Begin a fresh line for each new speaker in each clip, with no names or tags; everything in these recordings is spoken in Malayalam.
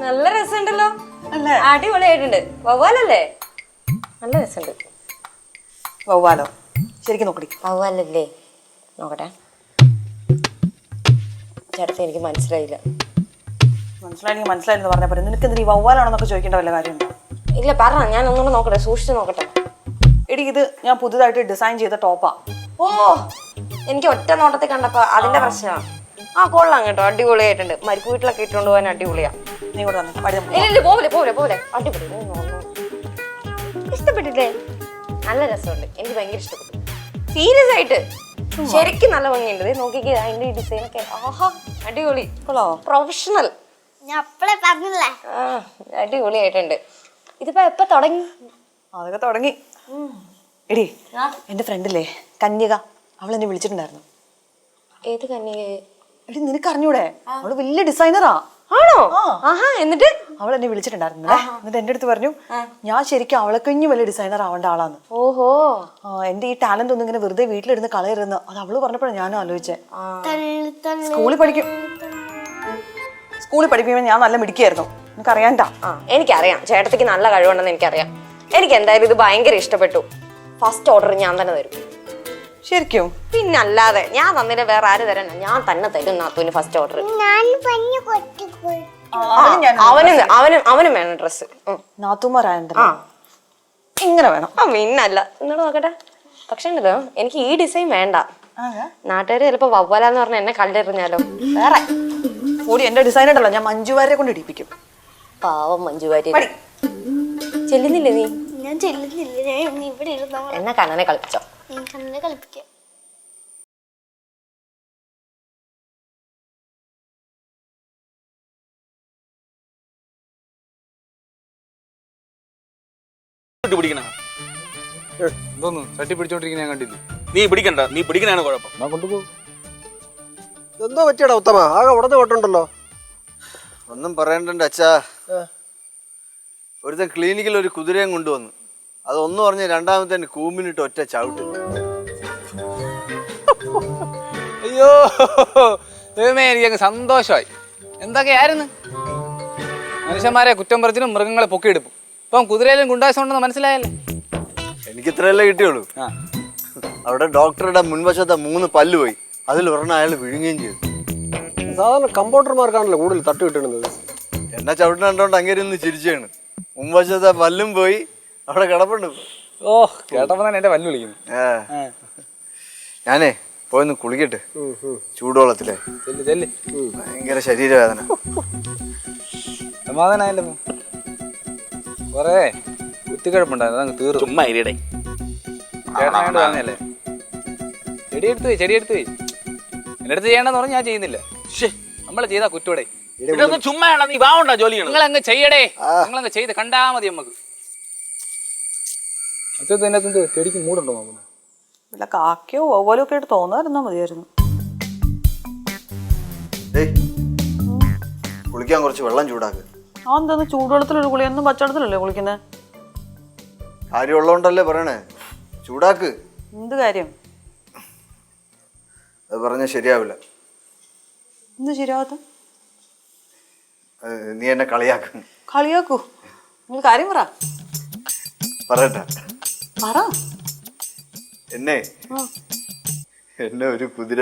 നല്ല രസമുണ്ടല്ലോ. അടിപൊളിയായിട്ടുണ്ട്. വവ്വാലല്ലേ? നല്ല രസമുണ്ട്.
വവ്വാലോ? ശരിക്കും നോക്കടി.
വവ്വാലല്ലേ? നോക്കട്ടെ. ചേട്ടത്തി എനിക്ക് മനസ്സിലായില്ല.
മനസ്സിലായെന്ന് പറഞ്ഞ പോലെ നിനക്ക് എന്തിനാ ഈ വവ്വാലാണെന്നൊക്കെ ചോദിക്കേണ്ട വല്ല കാര്യമുണ്ടോ?
ഇല്ല പറ, ഞാൻ ഒന്നുകൂടെ നോക്കട്ടെ, സൂക്ഷിച്ച് നോക്കട്ടെ.
എടി ഇത് ഞാൻ പുതുതായിട്ട് ഡിസൈൻ ചെയ്ത ടോപ്പാ.
ഓ, എനിക്ക് ഒറ്റ നോട്ടത്തിൽ കണ്ടപ്പോ അതിന്റെ പ്രശ്നമാണ്. ആ കൊള്ളാം കേട്ടോ, അടിപൊളിയായിട്ടുണ്ട്. മരിക്കു വീട്ടിലൊക്കെ ഇട്ടുകൊണ്ട് പോകാൻ അടിപൊളിയാ.
നീ കൂടെ
പോലെ പോലെ പോലെ അടിപൊളി. ഇഷ്ടപ്പെട്ടില്ലേ? നല്ല രസമുണ്ട്, എനിക്ക് ഭയങ്കര ഇഷ്ടപ്പെട്ടു. സീരിയസ് ആയിട്ട് ശരിക്കും നല്ല ഭംഗിയുണ്ട്. നോക്കിക്കേ അതിന്റെ ഈ ഡിസൈനൊക്കെ. ആഹാ, അടിപൊളി, പ്രൊഫഷണൽ.
ഞാൻ അപ്പളെ പറഞ്ഞില്ലേ.
അടിപൊളിയായിട്ടുണ്ട്. ഇതിപ്പോ എപ്പ തുടങ്ങി?
അതൊക്കെ തുടങ്ങി. എടി എന്റെ ഫ്രണ്ടില്ലേ കന്യക, അവൾ എന്നെ വിളിച്ചിട്ടുണ്ടായിരുന്നു.
ഏത് കന്യക?
എടി നിനക്ക് അറിഞ്ഞൂടെ, അവള് വലിയ ഡിസൈനറാ.
ആണോ? ആഹാ. എന്നിട്ട്
അവൾ എന്നെ വിളിച്ചിട്ടുണ്ടായിരുന്നു. എന്നിട്ട് എന്റെ അടുത്ത് പറഞ്ഞു ഞാൻ ശരിക്കും അവളെ കഴിഞ്ഞ് വലിയ ഡിസൈനർ ആവേണ്ട ആളാന്ന്.
ഓഹോ.
എന്റെ ഈ ടാലന്റ് ഒന്നും ഇങ്ങനെ വെറുതെ വീട്ടിലിരുന്ന് കളയരുന്ന്. അത് അവള് പറഞ്ഞപ്പോഴാണ് ഞാനും ആലോചിച്ചേ. സ്കൂളിൽ പഠിക്കുമ്പോൾ ഞാൻ നല്ല മിടിക്കായിരുന്നു. നിനക്കറിയാണ്ടാ?
എനിക്കറിയാം, ചേട്ടത്തിക്ക് നല്ല കഴിവുണ്ടെന്ന് എനിക്കറിയാം. എനിക്ക് എന്തായാലും ഇത് ഭയങ്കര ഇഷ്ടപ്പെട്ടു. ഫസ്റ്റ് ഓർഡർ ഞാൻ തന്നെ തരും.
ശരിക്കും?
പിന്നല്ലാതെ ഞാൻ തന്നില്ല, വേറെ ആര് തരാനാ? ഞാൻ തന്നെ തരും നാത്തൂന് ഫസ്റ്റ് ഓർഡർ. അവനും വേണം ഡ്രസ്.
നാത്തൂമാരായണ്ടല്ലോ, ഇങ്ങനെ വേണം.
പിന്നല്ല. എന്നോട് നോക്കട്ടെ. പക്ഷെ ഉണ്ടല്ലോ, എനിക്ക് ഈ ഡിസൈൻ വേണ്ട. നാട്ടുകാര് ചിലപ്പോ വവ്വാലെന്ന് പറഞ്ഞ എന്നെ കല്ലെറിഞ്ഞാലോ. വേറെ
കൂടി എന്റെ ഡിസൈൻ ഉണ്ടല്ലോ ഞാൻ മഞ്ജുവാരെ കൊണ്ട് ഇടിപ്പിക്കും.
പാവം മഞ്ജുവാരി. ചെല്ലുന്നില്ലേ നീ?
ഞാൻ ചെല്ലുന്നില്ല, ഞാൻ ഇവിടെ ഇരുന്നോ.
എന്നാ കണ്ണനെ കളിപ്പിച്ചോ.
കണ്ണനെ കളിപ്പിക്കാം.
തട്ടി പിടിച്ചോണ്ടിരിക്കുന്ന ഞാൻ കണ്ടില്ലേ.
നീ പിടിക്കണ്ട, നീ പിടിക്കണാണ് കുഴപ്പം.
കൊണ്ടുപോകും.
എന്തോ പറ്റിയടാ ഉത്തമ, ആകെ ഉടനെ പോട്ടുണ്ടല്ലോ.
ഒന്നും പറയണ്ട അച്ഛാ. ഒരുത്തൻ ക്ലിനിക്കിൽ ഒരു കുതിരയും കൊണ്ടുവന്നു. അതൊന്നു പറഞ്ഞ് രണ്ടാമത്തെ കൂമ്പിനിട്ട് ഒറ്റ ചവിട്ട്.
അയ്യോ ദൈവമേ, എനിക്കങ്ങ് സന്തോഷമായി. എന്തൊക്കെയായിരുന്നു മനുഷ്യന്മാരെ കുറ്റം പറിച്ചിനും മൃഗങ്ങളെ പൊക്കിയെടുക്കും. ഇപ്പം കുതിരയിലും ഗുണ്ടായുസുണ്ടെന്ന് മനസ്സിലായല്ലേ?
എനിക്ക് ഇത്രയല്ലേ കിട്ടിയുള്ളൂ. അവിടെ ഡോക്ടറുടെ മുൻവശത്തെ 3 പല്ല് പോയി. അതിൽ ഒരെണ്ണം അയാൾ വിഴുങ്ങുകയും ചെയ്തു.
സാധാരണ കമ്പൗണ്ടർമാർക്കാണല്ലോ കൂടുതൽ തട്ട് കിട്ടുന്നത്.
എന്നെ ചവിട്ടിന് കണ്ടോണ്ട് അങ്ങനെ ഒന്ന് ചിരിച്ചാണ്. മുൻവശത്തെ പല്ലും പോയി, അവിടെ കിടപ്പുണ്ട്.
ഓ, കേട്ടപ്പോ തന്നെ എന്റെ പല്ല് വിളിക്കുന്നു.
ഞാനേ പോയൊന്ന് കുളിക്കട്ടെ ചൂടുവെള്ളത്തിലെ. ഭയങ്കര ശരീരവേദന.
സമാധാനായല്ലോ. കൊറേ കുത്തിക്കിഴപ്പുണ്ടായിരുന്നു, അതങ്ങ് തീർന്നു.
ചുമ്മാ ഇരിയടേ.
ചേട്ടനായോണ്ട് പറഞ്ഞല്ലേ. ചെടിയെടുത്ത് പോയി എന്റെ അടുത്ത് ചെയ്യണ്ടെന്ന് പറഞ്ഞ് ഞാൻ ചെയ്യുന്നില്ല. നമ്മള് ചെയ്താ കുറ്റോടെ.
ചുമ്മാ നീ വാവണ്ട ജോലി.
നിങ്ങളങ്ങ് ചെയ്യടേ, നിങ്ങളങ്ങ് ചെയ്ത് കണ്ടാ മതി നമുക്ക്. അച്ഛനകത്ത് ചെടിക്ക് മൂടുണ്ടോ നോക്കുന്നു.
വല്ല കാക്കയോ വവ്വാലോ ഒക്കെ ആയിട്ട് തോന്നാതിരുന്നാ മതിയായിരുന്നു.
കുളിക്കാൻ കുറച്ച് വെള്ളം ചൂടാക്ക്.
എന്താന്ന് ചൂടുവെള്ളത്തിലൊരു കുളിയൊന്നും പച്ചവെള്ളത്തിലല്ലേ കുളിക്കുന്നത്?
കാര്യമുള്ളതുകൊണ്ടല്ലേ പറയണേ, ചൂടാക്ക്.
എന്ത് കാര്യം?
അത് പറഞ്ഞാൽ ശരിയാവില്ല.
എന്ത് ശരിയാവാത്ത?
നീ എന്നെ കളിയാക്കും.
കളിയാക്കൂ? നിങ്ങൾ കാര്യം
പറയട്ടെ.
പറ.
എന്നെ ഒരു കുതിര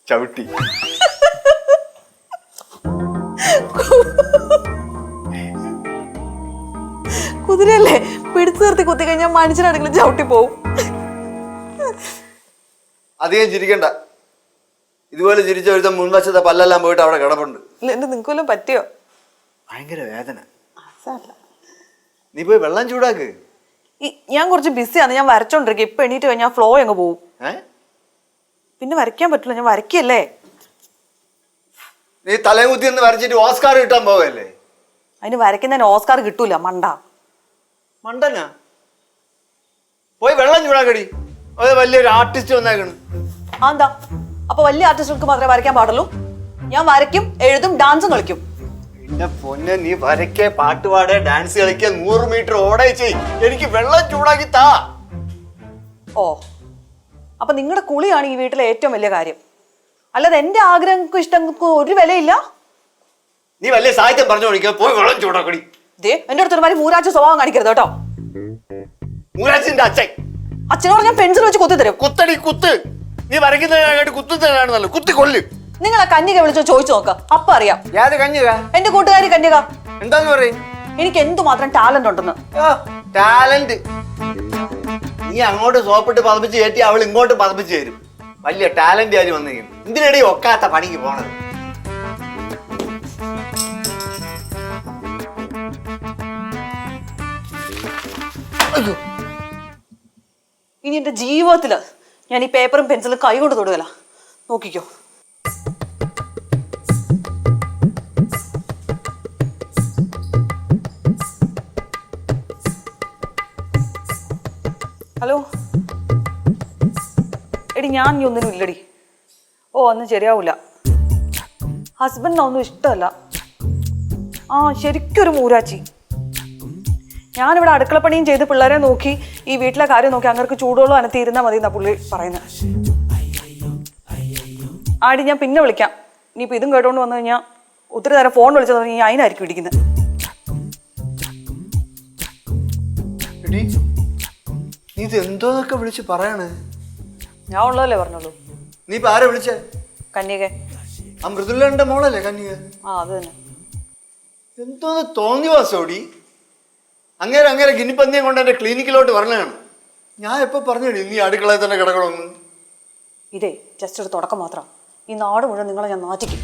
ചവിട്ടി.
കുതിരയല്ലേ പിടിച്ചു നിർത്തി കുത്തി കഴിഞ്ഞാൽ മനുഷ്യനാണെങ്കിലും ചവിട്ടി പോവും.
അധികം ചിരിക്കണ്ട. ഇതുപോലെ ചിരിച്ച ഒരുത്തം മുൻവശത്തെ പല്ലെല്ലാം പോയിട്ട് അവിടെ കിടപ്പുണ്ട്.
എന്റെ നിങ്ങൾക്ക് വല്ലതും പറ്റിയോ?
ഭയങ്കര വേദന. നീ പോയി വെള്ളം ചൂടാക്ക്.
ഞാൻ കുറച്ച് ബിസിയാണ്, ഞാൻ വരച്ചോണ്ടിരിക്കും. ഇപ്പൊ എണീറ്റ് കഴിഞ്ഞാൽ ഫ്ലോ അങ്ങ് പോവും. പിന്നെ വരയ്ക്കാൻ പറ്റില്ല, ഞാൻ വരയ്ക്കല്ലേ.
നീ തലകുത്തി ഒന്ന് വരച്ചിട്ട് ഓസ്കാർ കിട്ടാൻ പോവല്ലേ?
അതിന് വരയ്ക്കുന്നതിന് ഓസ്കാർ കിട്ടൂല മണ്ടനാ.
പോയി വെള്ളം ചൂടാക്കടി. വലിയൊരു ആർട്ടിസ്റ്റ് വന്നേക്കണ്.
എന്താ അപ്പൊ വലിയ ആർട്ടിസ്റ്റുകൾക്ക് മാത്രമേ വരയ്ക്കാൻ പാടുള്ളൂ? ഞാൻ വരയ്ക്കും, എഴുതും, ഡാൻസും കളിക്കും.
എന്റെ പൊന്നെ, നീ വരയ്ക്കേ, പാട്ടുപാടേ, ഡാൻസ് കളിക്കേ, 100 മീറ്റർ ഓടേ ചെയ്. എനിക്ക് വെള്ളം ചൂടാക്കി താ.
ഓ, അപ്പൊ നിങ്ങളുടെ കുളിയാണ് ഈ വീട്ടിലെ ഏറ്റവും വലിയ കാര്യം. അല്ലാതെ എന്റെ ആഗ്രഹങ്ങൾക്കും ഇഷ്ടങ്ങൾക്കും ഒരു വിലയില്ല.
നീ വലിയ സാഹിത്യം പറഞ്ഞു കൊടുക്കുക, പോയി വെള്ളം ചൂടാക്കടി.
ദേ എന്റെ അടുത്തൊരു മാതിരി മൂരാച്ച സ്വഭാവം കാണിക്കരുത് കേട്ടോ.
മൂരാച്ചിന്റെ അച്ഛൻ
അച്ഛനോട് ഞാൻ പെൻസിൽ വെച്ച് കുത്തി തരും.
കുത്തടി കുത്ത്. നീ വരയ്ക്കുന്നതിനായിട്ട് കുത്തുന്നതാണ് നല്ലത്. കുത്തി കൊല്ല്.
നിങ്ങൾ ആ കന്യക വിളിച്ചോ ചോദിച്ചു നോക്ക, അപ്പൊ അറിയാം.
യാത് കഞ്ഞുക
എന്റെ കൂട്ടുകാരി കന്യക
എന്താന്ന് പറയും?
എനിക്ക് എന്തുമാത്രം ടാലന്റ് ഉണ്ടെന്ന്.
ടാലന്റ്. നീ അങ്ങോട്ട് സോപ്പിട്ട് പതപ്പിച്ച് കയറ്റി അവൾ ഇങ്ങോട്ട് പതപ്പിച്ച് തരും. വലിയ ടാലന്റ് ആര് വന്നിരിക്കുന്നു. എന്തിനടി ഒക്കാത്ത പണിക്ക് പോണത്?
അയ്യോ, ഇനി എന്റെ ജീവിതത്തില് ഞാൻ ഈ പേപ്പറും പെൻസിലും കൈ കൊണ്ട് തൊടുകല. നോക്കിക്കോ. ഹലോ എടി, ഞാൻ നീ ഒന്നിനും ഇല്ലടി. ഓ അന്ന് ശരിയാവൂല. ഹസ്ബൻഡിനൊന്നും ഇഷ്ടമല്ല. ശരിക്കൊരു മൂരാച്ചി. ഞാനിവിടെ അടുക്കളപ്പണിയും ചെയ്ത് പിള്ളേരെ നോക്കി ഈ വീട്ടിലെ കാര്യം നോക്കി അങ്ങനെ ചൂടുവെള്ളം അനത്തിയിരുന്നാൽ മതി എന്നാ പുള്ളി പറയുന്നത്. ആടി ഞാൻ പിന്നെ വിളിക്കാം. ഇനിയിപ്പോൾ ഇതും കേട്ടോണ്ട് വന്നു കഴിഞ്ഞാൽ ഒത്തിരി നേരം ഫോൺ വിളിച്ചത് നീ അതിനായിരിക്കും ഇടിക്കുന്നത്.
നീ ഇത് എന്തോന്നൊക്കെ വിളിച്ച് പറയാണ്?
ഞാൻ ഉള്ളതല്ലേ പറഞ്ഞോളൂ.
നീ ഇപ്പൊ ആരെ വിളിച്ചേ?
കന്യക.
ആ മൃദുലന്റെ മോളല്ലേ കന്യക?
അത് തന്നെ.
എന്തോന്ന് തോന്നിവാസോടി. അങ്ങനെ ഗിനിപ്പന്നിയെ കൊണ്ട് എന്റെ ക്ലിനിക്കിലോട്ട് പറഞ്ഞതാണ്. ഞാൻ എപ്പോ പറഞ്ഞടി നീ അടുക്കളയിൽ തന്നെ കിടക്കണമെന്ന്?
ഇതേ ജസ്റ്റ് ഒരു തുടക്കം മാത്രം. ഈ നാട് മുഴുവൻ നിങ്ങളെ ഞാൻ നാറ്റിക്കും.